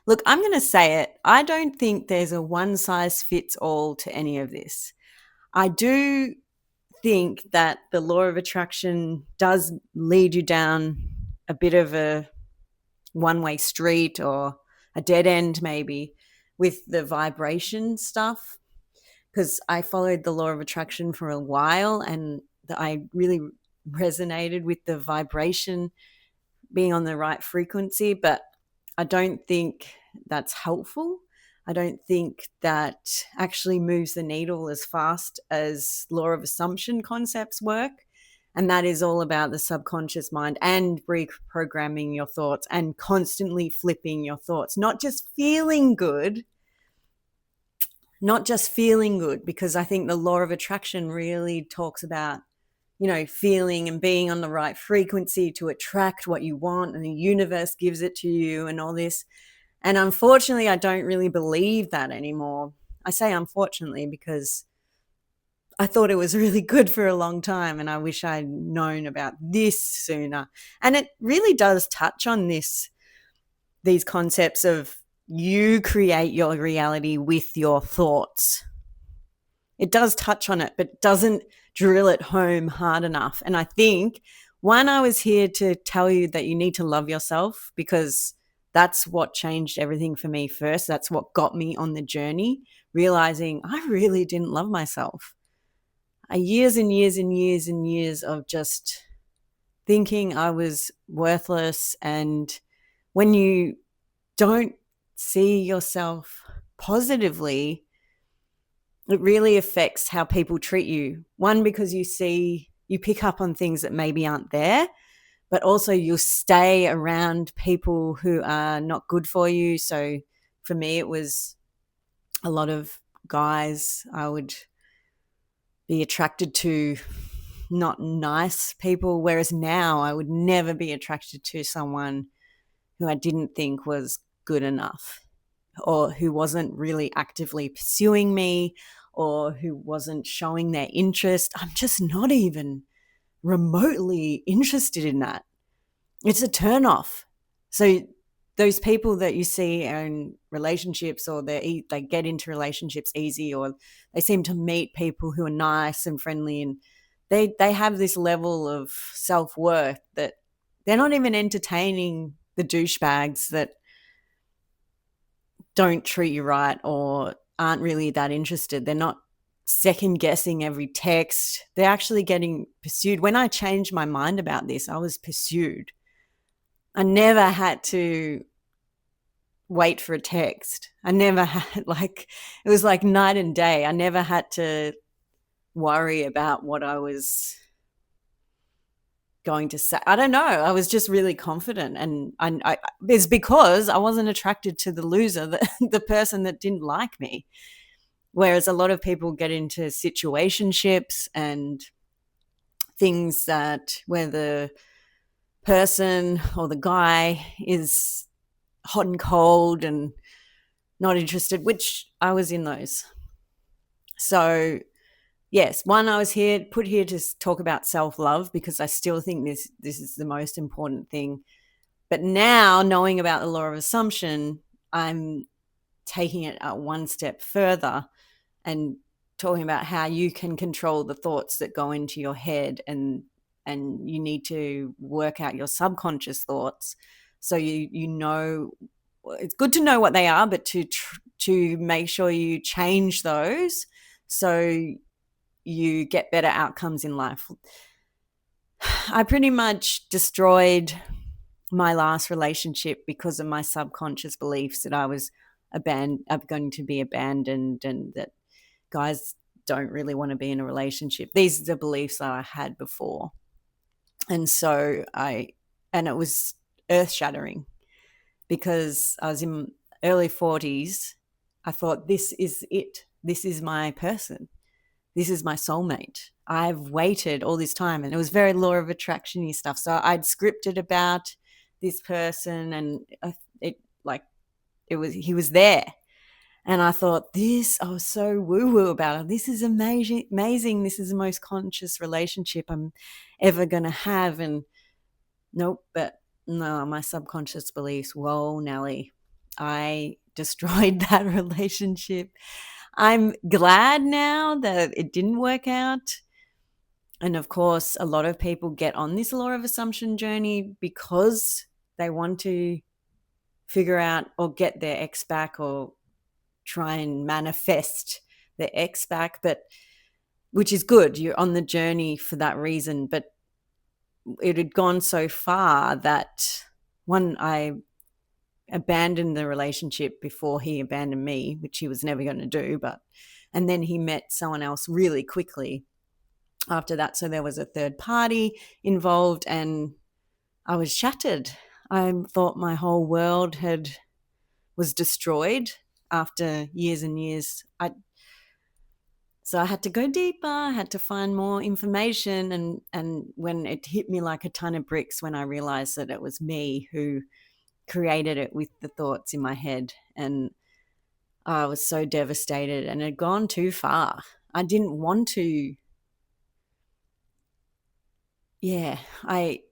Look, I'm going to say it. I don't think there's a one size fits all to any of this. I do think that the law of attraction does lead you down a bit of a one-way street or a dead end maybe with the vibration stuff, because I followed the law of attraction for a while and I really resonated with the vibration being on the right frequency, but I don't think that's helpful. I don't think that actually moves the needle as fast as law of assumption concepts work. And that is all about the subconscious mind and reprogramming your thoughts and constantly flipping your thoughts, not just feeling good, because I think the law of attraction really talks about, feeling and being on the right frequency to attract what you want, and the universe gives it to you and all this. And unfortunately, I don't really believe that anymore. I say unfortunately because I thought it was really good for a long time and I wish I'd known about this sooner. And it really does touch on these concepts of you create your reality with your thoughts. It does touch on it, but doesn't drill it home hard enough. And I think, one, I was here to tell you that you need to love yourself, because that's what changed everything for me first. That's what got me on the journey, realizing I really didn't love myself. Years and years and years and years of just thinking I was worthless. And when you don't see yourself positively, it really affects how people treat you. One, because you pick up on things that maybe aren't there, but also you'll stay around people who are not good for you. So for me, it was a lot of guys I would be attracted to, not nice people, whereas now I would never be attracted to someone who I didn't think was good enough, or who wasn't really actively pursuing me, or who wasn't showing their interest. I'm just not even remotely interested in that. It's a turnoff. So those people that you see are in relationships, or they get into relationships easy, or they seem to meet people who are nice and friendly, and they have this level of self-worth that they're not even entertaining the douchebags that don't treat you right or aren't really that interested. They're not second guessing every text. They're actually getting pursued. When I changed my mind about this, I was pursued. I never had to wait for a text. I never had, it was like night and day. I never had to worry about what I was going to say. I don't know. I was just really confident. And it's because I wasn't attracted to the loser, the person that didn't like me. Whereas a lot of people get into situationships and things where the person or the guy is hot and cold and not interested, which I was in those. So yes, one, I was put here to talk about self-love, because I still think this is the most important thing. But now, knowing about the law of assumption, I'm taking it one step further and talking about how you can control the thoughts that go into your head, and you need to work out your subconscious thoughts. So you know, it's good to know what they are, but to make sure you change those so you get better outcomes in life. I pretty much destroyed my last relationship because of my subconscious beliefs that I was going to be abandoned, and that guys don't really want to be in a relationship. These are the beliefs that I had before. And so it was earth-shattering, because I was in early 40s. I thought, this is it. This is my person. This is my soulmate. I've waited all this time, and it was very law of attraction-y stuff. So I'd scripted about this person, and he was there. And I thought, I was so woo-woo about it. This is amazing. This is the most conscious relationship I'm ever going to have. And nope, but no, my subconscious beliefs, whoa, Nelly. I destroyed that relationship. I'm glad now that it didn't work out. And of course, a lot of people get on this law of assumption journey because they want to figure out or get their ex back or try and manifest their ex back, but which is good. You're on the journey for that reason. But it had gone so far that I abandoned the relationship before he abandoned me, which he was never going to do. And then he met someone else really quickly after that. So there was a third party involved and I was shattered. I thought my whole world was destroyed after years and years. So I had to go deeper, I had to find more information. And when it hit me like a ton of bricks, when I realized that it was me who created it with the thoughts in my head. And I was so devastated and it had gone too far. I didn't want to. Yeah, I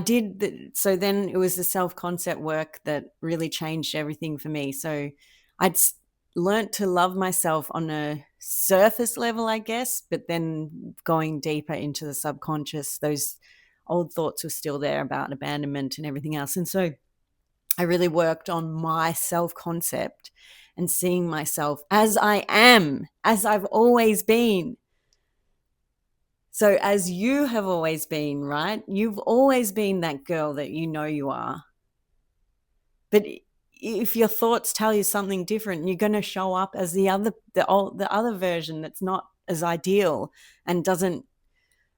did. So then it was the self-concept work that really changed everything for me. So I'd learnt to love myself on a surface level, I guess, but then going deeper into the subconscious, those old thoughts were still there about abandonment and everything else. And so I really worked on my self-concept and seeing myself as I am, as I've always been. So as you have always been, right? You've always been that girl that you know you are. But if your thoughts tell you something different, you're going to show up as the other version that's not as ideal and doesn't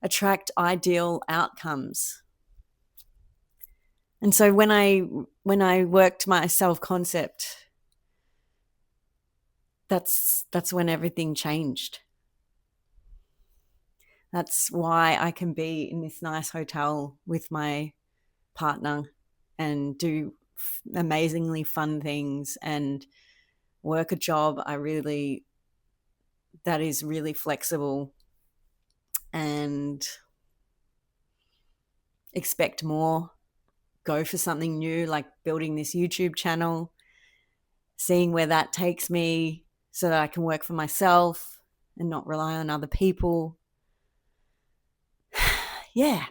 attract ideal outcomes. And so when I worked my self-concept, that's when everything changed. That's why I can be in this nice hotel with my partner and do amazingly fun things and work a job that is really flexible and expect more, go for something new, like building this YouTube channel, seeing where that takes me so that I can work for myself and not rely on other people. Yeah.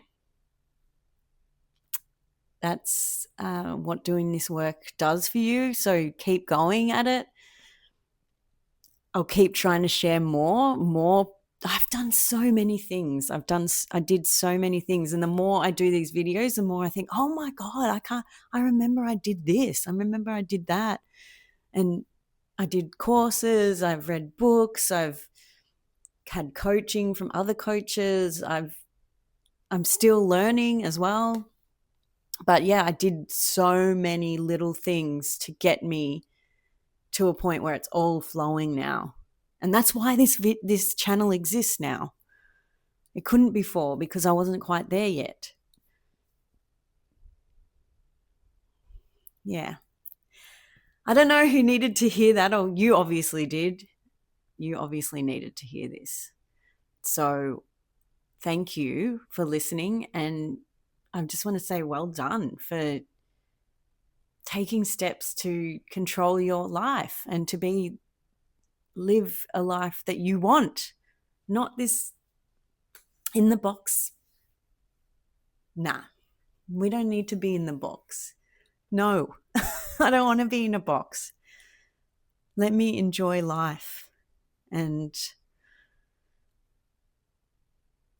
That's what doing this work does for you. So keep going at it. I'll keep trying to share more. I've done so many things. I did so many things. And the more I do these videos, the more I think, oh my God, I remember I did this. I remember I did that. And I did courses. I've read books. I've had coaching from other coaches. I'm still learning as well. But yeah, I did so many little things to get me to a point where it's all flowing now. And that's why this channel exists now. It couldn't before because I wasn't quite there yet. Yeah. I don't know who needed to hear that, or you obviously did. You obviously needed to hear this. So thank you for listening. And I just want to say well done for taking steps to control your life and to live a life that you want, not this in the box. Nah, we don't need to be in the box. No, I don't want to be in a box. Let me enjoy life. And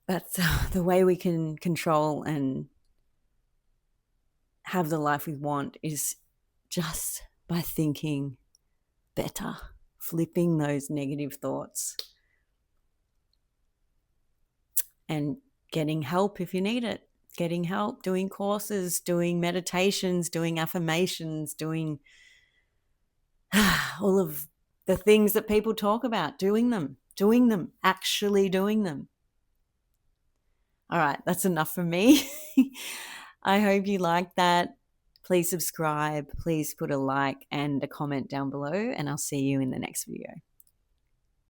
that's the way we can control and have the life we want is just by thinking better, flipping those negative thoughts and getting help if you need it. Getting help, doing courses, doing meditations, doing affirmations, doing all of the things that people talk about, doing them, actually doing them. All right, that's enough for me. I hope you liked that. Please subscribe. Please put a like and a comment down below, and I'll see you in the next video.